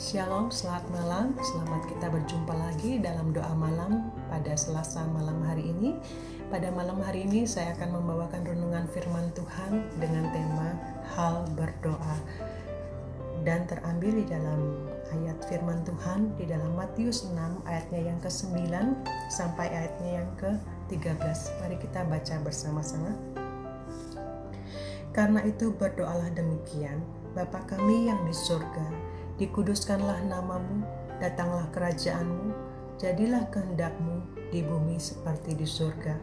Shalom, selamat malam. Selamat kita berjumpa lagi dalam doa malam pada Selasa malam hari ini. Pada malam hari ini saya akan membawakan renungan firman Tuhan dengan tema hal berdoa. Dan terambil di dalam ayat firman Tuhan di dalam Matius 6 ayatnya yang ke-9 sampai ayatnya yang ke-13. Mari kita baca bersama-sama. Karena itu berdoalah demikian, Bapa kami yang di surga, dikuduskanlah namamu, datanglah kerajaanmu, jadilah kehendakmu di bumi seperti di surga.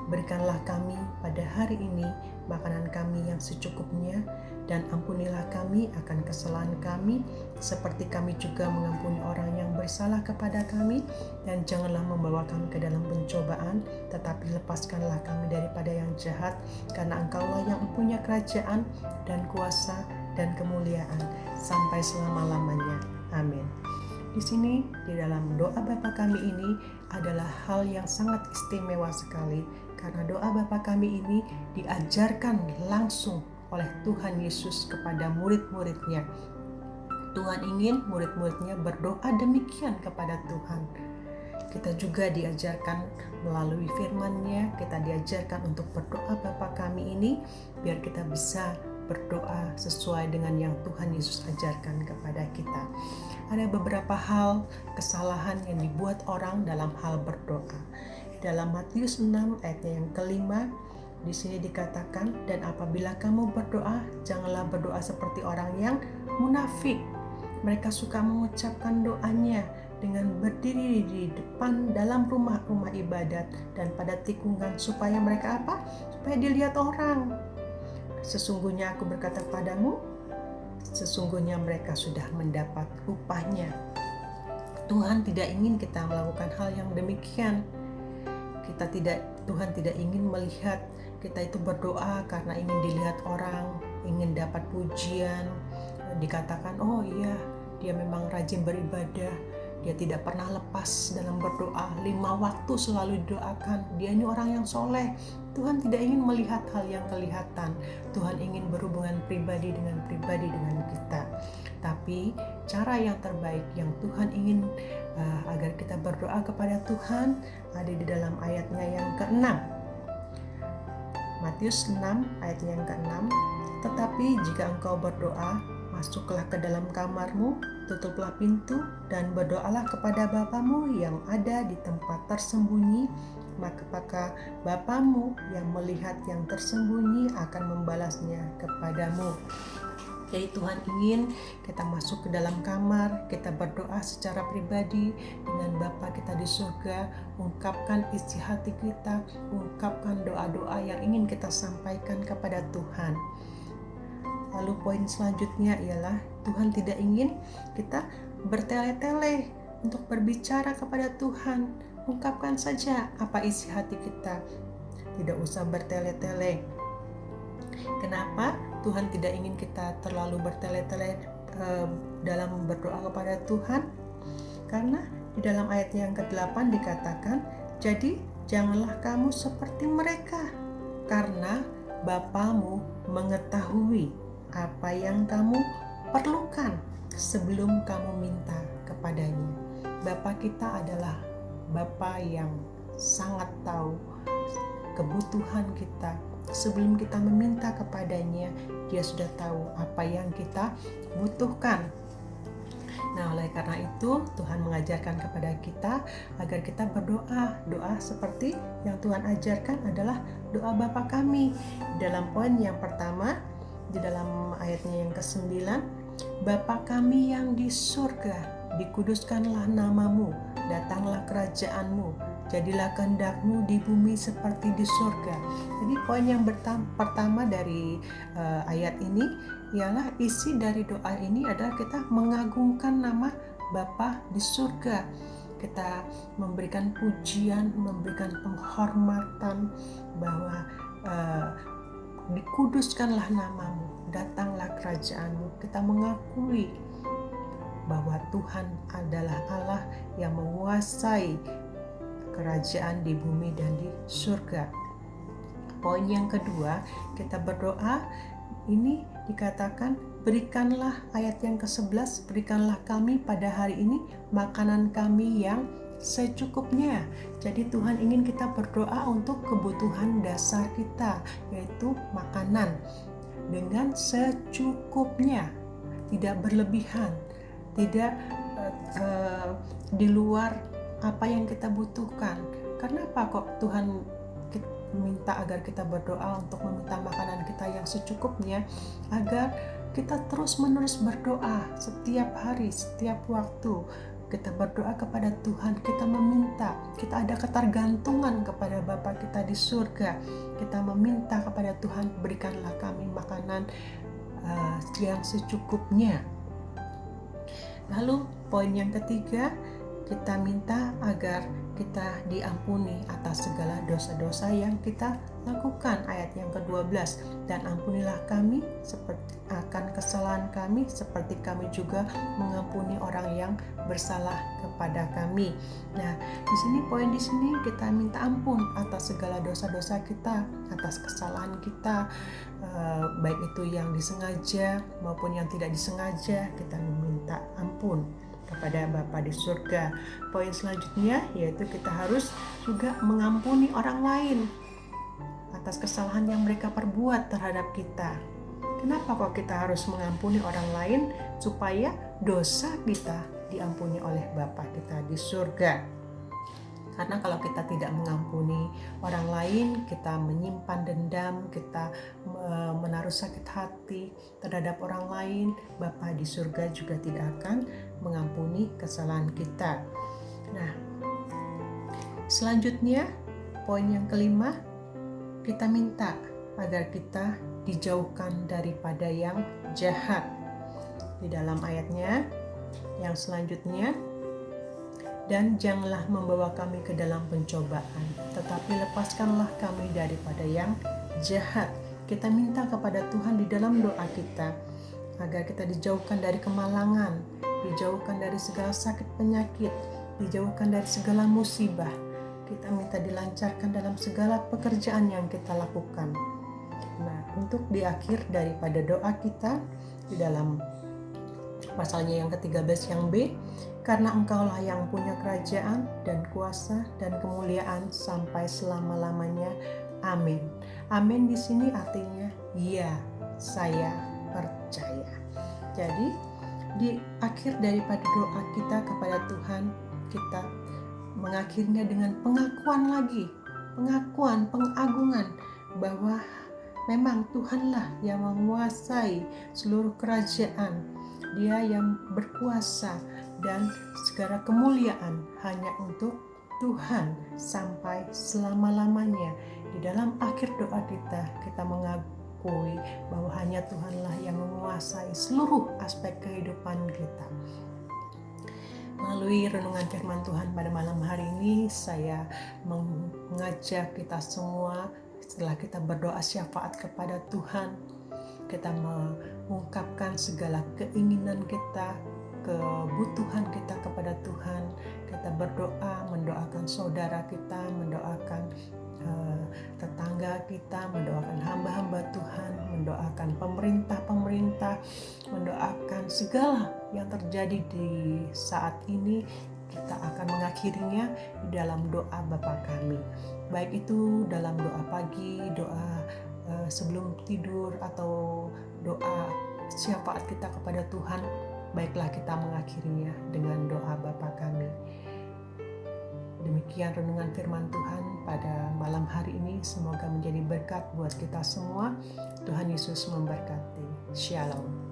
Berikanlah kami pada hari ini makanan kami yang secukupnya, dan ampunilah kami akan kesalahan kami, seperti kami juga mengampuni orang yang bersalah kepada kami, dan janganlah membawa kami ke dalam pencobaan, tetapi lepaskanlah kami daripada yang jahat, karena Engkaulah yang mempunyai kerajaan dan kuasa dan kemuliaan sampai selama-lamanya. Amin. Di sini di dalam doa Bapa kami ini adalah hal yang sangat istimewa sekali, karena doa Bapa kami ini diajarkan langsung oleh Tuhan Yesus kepada murid-muridnya. Tuhan ingin murid-muridnya berdoa demikian kepada Tuhan. Kita juga diajarkan melalui firman-Nya, kita diajarkan untuk berdoa Bapa kami ini biar kita bisa berdoa sesuai dengan yang Tuhan Yesus ajarkan kepada kita. Ada beberapa hal kesalahan yang dibuat orang dalam hal berdoa. Dalam Matius 6 ayatnya yang kelima, di sini dikatakan, dan apabila kamu berdoa, janganlah berdoa seperti orang yang munafik. Mereka suka mengucapkan doanya dengan berdiri di depan dalam rumah-rumah ibadat dan pada tikungan, supaya mereka apa? Supaya dilihat orang. Sesungguhnya aku berkata padamu, sesungguhnya mereka sudah mendapat upahnya. Tuhan tidak ingin kita melakukan hal yang demikian. Tuhan tidak ingin melihat kita itu berdoa karena ingin dilihat orang, ingin dapat pujian, dikatakan, oh iya, dia memang rajin beribadah, dia tidak pernah lepas dalam berdoa, 5 waktu selalu didoakan, dia ini orang yang soleh. Tuhan tidak ingin melihat hal yang kelihatan. Tuhan ingin berhubungan pribadi dengan kita. Tapi cara yang terbaik yang Tuhan ingin agar kita berdoa kepada Tuhan ada di dalam ayatnya yang ke-6. Matius 6 ayatnya yang ke-6. Tetapi jika engkau berdoa, masuklah ke dalam kamarmu, tutuplah pintu, dan berdoalah kepada Bapamu yang ada di tempat tersembunyi, maka Bapamu yang melihat yang tersembunyi akan membalasnya kepadamu. Jadi Tuhan ingin kita masuk ke dalam kamar, kita berdoa secara pribadi dengan Bapa kita di surga, ungkapkan isi hati kita, ungkapkan doa-doa yang ingin kita sampaikan kepada Tuhan. Lalu poin selanjutnya ialah Tuhan tidak ingin kita bertele-tele untuk berbicara kepada Tuhan. Ungkapkan saja apa isi hati kita. Tidak usah bertele-tele. Kenapa Tuhan tidak ingin kita terlalu bertele-tele dalam berdoa kepada Tuhan? Karena di dalam ayat yang ke-8 dikatakan, jadi janganlah kamu seperti mereka, karena Bapamu mengetahui apa yang kamu perlukan sebelum kamu minta kepadanya. Bapa kita adalah Bapa yang sangat tahu kebutuhan kita. Sebelum kita meminta kepadanya, Dia sudah tahu apa yang kita butuhkan. Nah, oleh karena itu Tuhan mengajarkan kepada kita agar kita berdoa. Doa seperti yang Tuhan ajarkan adalah doa Bapa kami. Dalam poin yang pertama, di dalam ayatnya yang ke-9, Bapa kami yang di surga, dikuduskanlah namamu, datanglah kerajaanmu, jadilah kehendakmu di bumi seperti di surga. Jadi poin yang pertama dari ayat ini ialah isi dari doa ini adalah kita mengagungkan nama Bapa di surga. Kita memberikan pujian, memberikan penghormatan bahwa dikuduskanlah namamu, datanglah kerajaanmu. Kita mengakui bahwa Tuhan adalah Allah yang menguasai kerajaan di bumi dan di surga. Poin yang kedua, kita berdoa ini dikatakan berikanlah, ayat yang ke-11, berikanlah kami pada hari ini makanan kami yang secukupnya. Jadi Tuhan ingin kita berdoa untuk kebutuhan dasar kita, yaitu makanan, dengan secukupnya, tidak berlebihan, tidak di luar apa yang kita butuhkan. Kenapa kok Tuhan minta agar kita berdoa untuk meminta makanan kita yang secukupnya? Agar kita terus-menerus berdoa setiap hari, setiap waktu. Kita berdoa kepada Tuhan, kita meminta, kita ada ketergantungan kepada Bapa kita di surga. Kita meminta kepada Tuhan, berikanlah kami makanan yang secukupnya. Lalu poin yang ketiga, kita minta agar kita diampuni atas segala dosa-dosa yang kita lakukan. Ayat yang ke-12, dan ampunilah kami seperti akan kesalahan kami, seperti kami juga mengampuni orang yang bersalah kepada kami. Nah, poin di sini kita minta ampun atas segala dosa-dosa kita, atas kesalahan kita, baik itu yang disengaja maupun yang tidak disengaja. Kita meminta ampun kepada Bapa di surga. Poin selanjutnya yaitu kita harus juga mengampuni orang lain atas kesalahan yang mereka perbuat terhadap kita. Kenapa kok kita harus mengampuni orang lain? Supaya dosa kita diampuni oleh Bapa kita di surga. Karena kalau kita tidak mengampuni orang lain, kita menyimpan dendam, kita menaruh sakit hati terhadap orang lain, Bapa di surga juga tidak akan mengampuni kesalahan kita. Nah, selanjutnya poin yang kelima, kita minta agar kita dijauhkan daripada yang jahat. Di dalam ayatnya yang selanjutnya, dan janganlah membawa kami ke dalam pencobaan, tetapi lepaskanlah kami daripada yang jahat. Kita minta kepada Tuhan di dalam doa kita agar kita dijauhkan dari kemalangan, dijauhkan dari segala sakit penyakit, dijauhkan dari segala musibah. Kita minta dilancarkan dalam segala pekerjaan yang kita lakukan. Nah, untuk di akhir daripada doa kita, di dalam pasalnya yang ke-13 yang B, karena Engkaulah yang punya kerajaan dan kuasa dan kemuliaan sampai selama-lamanya. Amin. Amin di sini artinya ya, saya percaya. Jadi di akhir daripada doa kita kepada Tuhan, kita mengakhirinya dengan pengakuan, pengagungan bahwa memang Tuhanlah yang menguasai seluruh kerajaan. Dia yang berkuasa dan segala kemuliaan hanya untuk Tuhan sampai selama-lamanya. Di dalam akhir doa kita mengakui bahwa hanya Tuhanlah yang menguasai seluruh aspek kehidupan kita. Melalui renungan firman Tuhan pada malam hari ini, saya mengajak kita semua, setelah kita berdoa syafaat kepada Tuhan, kita mengungkapkan segala keinginan kita, kebutuhan kita kepada Tuhan. Kita berdoa, mendoakan saudara kita, mendoakan tetangga kita, mendoakan hamba-hamba Tuhan, mendoakan pemerintah, mendoakan segala yang terjadi di saat ini. Kita akan mengakhirinya di dalam doa Bapa kami, baik itu dalam doa pagi, doa sebelum tidur, atau doa syafaat kita kepada Tuhan. Baiklah kita mengakhirinya dengan doa Bapa kami. Demikian renungan firman Tuhan pada malam hari ini. Semoga menjadi berkat buat kita semua. Tuhan Yesus memberkati. Shalom.